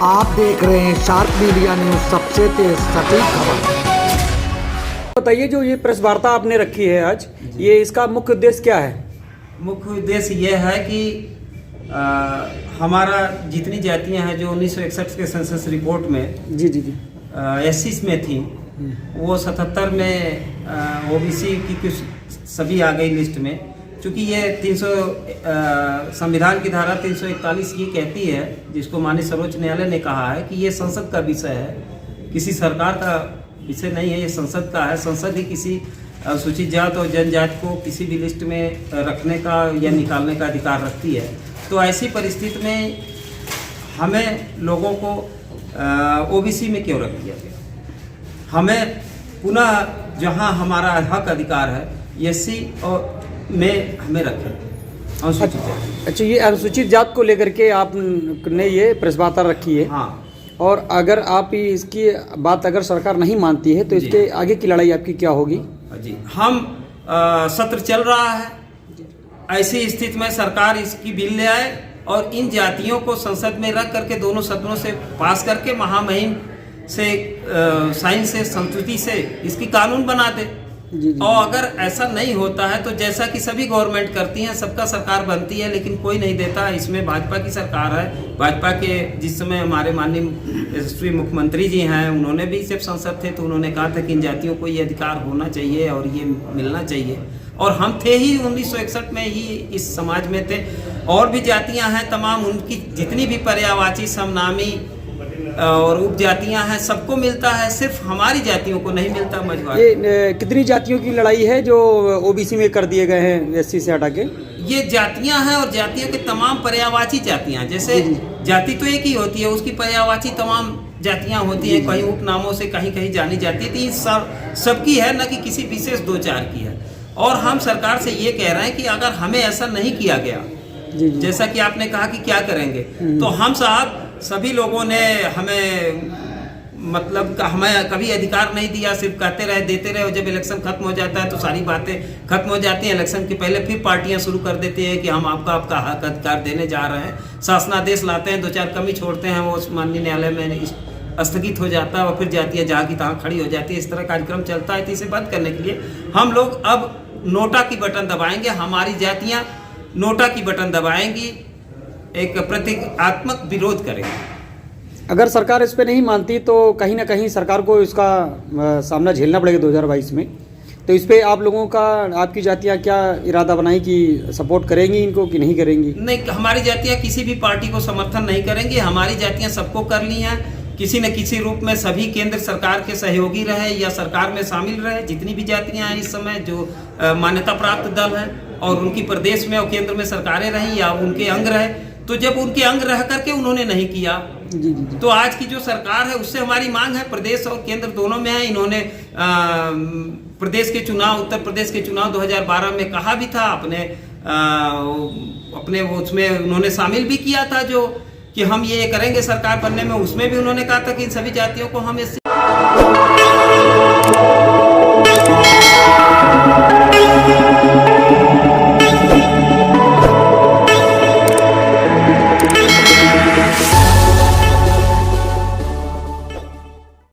आप देख रहे हैं शार्प मीडिया न्यूज, सबसे तेज सटीक खबर। बताइए, जो ये प्रेस वार्ता आपने रखी है आज, ये इसका मुख्य उद्देश्य क्या है? मुख्य उद्देश्य ये है कि हमारा जितनी जातियां हैं जो 1961 के सेंसस रिपोर्ट में जी जी जी एससी में थी, वो 77 में ओबीसी की कुछ सभी आ गई लिस्ट में। चूँकि ये 300 संविधान की धारा 341 ये कहती है, जिसको माननीय सर्वोच्च न्यायालय ने कहा है कि ये संसद का विषय है, किसी सरकार का विषय नहीं है, ये संसद का है। संसद ही किसी अनुसूचित जात और जनजाति को किसी भी लिस्ट में रखने का या निकालने का अधिकार रखती है। तो ऐसी परिस्थिति में हमें लोगों को ओबीसी में क्यों रख दिया गया? हमें पुनः जहां हमारा हक अधिकार है एससी और में हमें रखें अनुसूचित जाति। अच्छा, ये अनुसूचित जात को लेकर के आपने ये प्रेस वार्ता रखी है। हाँ। और अगर आप इसकी बात अगर सरकार नहीं मानती है तो इसके आगे की लड़ाई आपकी क्या होगी? जी, हम सत्र चल रहा है, ऐसी स्थिति में सरकार इसकी बिल ले आए और इन जातियों को संसद में रख करके दोनों सदनों से पास करके महामहिम से साइन से संस्तुति से इसकी कानून बना दे। और अगर ऐसा नहीं होता है तो जैसा कि सभी गवर्नमेंट करती हैं, सबका सरकार बनती है लेकिन कोई नहीं देता। इसमें भाजपा की सरकार है। भाजपा के जिस समय हमारे माननीय यशस्वी मुख्यमंत्री जी हैं, उन्होंने भी जब संसद थे तो उन्होंने कहा था कि इन जातियों को ये अधिकार होना चाहिए और ये मिलना चाहिए। और हम थे ही 1961 में ही इस समाज में थे। और भी जातियाँ हैं तमाम, उनकी जितनी भी पर्यायवाची, समनामी और उपजातियां हैं, सबको मिलता है, सिर्फ हमारी जातियों को नहीं मिलता। मझवार ये कितनी जातियों की लड़ाई है जो ओबीसी में कर दिए गए हैं एससी से हटा के? ये जातियां हैं और जातियों के तमाम पर्यायवाची जातियां, जैसे जाति तो एक ही होती है, उसकी पर्यायवाची तमाम जातियां होती हैं, कहीं उपनामों से कहीं कहीं जानी जाती है। तो सबकी है, न कि किसी विशेष दो चार की है। और हम सरकार से ये कह रहे हैं कि अगर हमें ऐसा नहीं किया गया, जैसा कि आपने कहा कि क्या करेंगे, तो हम साहब सभी लोगों ने हमें मतलब हमें कभी अधिकार नहीं दिया, सिर्फ कहते रहे, देते रहे। और जब इलेक्शन खत्म हो जाता है तो सारी बातें खत्म हो जाती हैं। इलेक्शन के पहले फिर पार्टियां शुरू कर देती हैं कि हम आपका हक अधिकार देने जा रहे हैं। शासनादेश लाते हैं, दो चार कमी छोड़ते हैं, वो माननीय न्यायालय में स्थगित हो जाता है और फिर जातियाँ जहाँ की तहाँ खड़ी हो जाती है। इस तरह कार्यक्रम चलता है। तो इसे बंद करने के लिए हम लोग अब नोटा की बटन दबाएंगे। हमारी जातियाँ नोटा की बटन दबाएंगी, एक प्रतीकात्मक विरोध करेंगे। अगर सरकार इस पे नहीं मानती तो कहीं ना कहीं सरकार को इसका सामना झेलना पड़ेगा 2022 में। तो इस पे आप लोगों का, आपकी जातियाँ क्या इरादा बनाई कि सपोर्ट करेंगी इनको कि नहीं करेंगी? नहीं, हमारी जातियाँ किसी भी पार्टी को समर्थन नहीं करेंगी। हमारी जातियाँ सबको कर ली हैं, किसी न किसी रूप में सभी केंद्र सरकार के सहयोगी रहे या सरकार में शामिल रहे। जितनी भी जातियाँ हैं इस समय जो मान्यता प्राप्त दल हैं और उनकी प्रदेश में और केंद्र में सरकारें रहीं या उनके अंग रहे, तो जब उनके अंग रह करके उन्होंने नहीं किया, तो आज की जो सरकार है उससे हमारी मांग है, प्रदेश और केंद्र दोनों में है। इन्होंने प्रदेश के चुनाव, उत्तर प्रदेश के चुनाव 2012 में कहा भी था, अपने वो उसमें उन्होंने शामिल भी किया था जो कि हम ये करेंगे सरकार बनने में। उसमें भी उन्होंने कहा था कि इन सभी जातियों को हम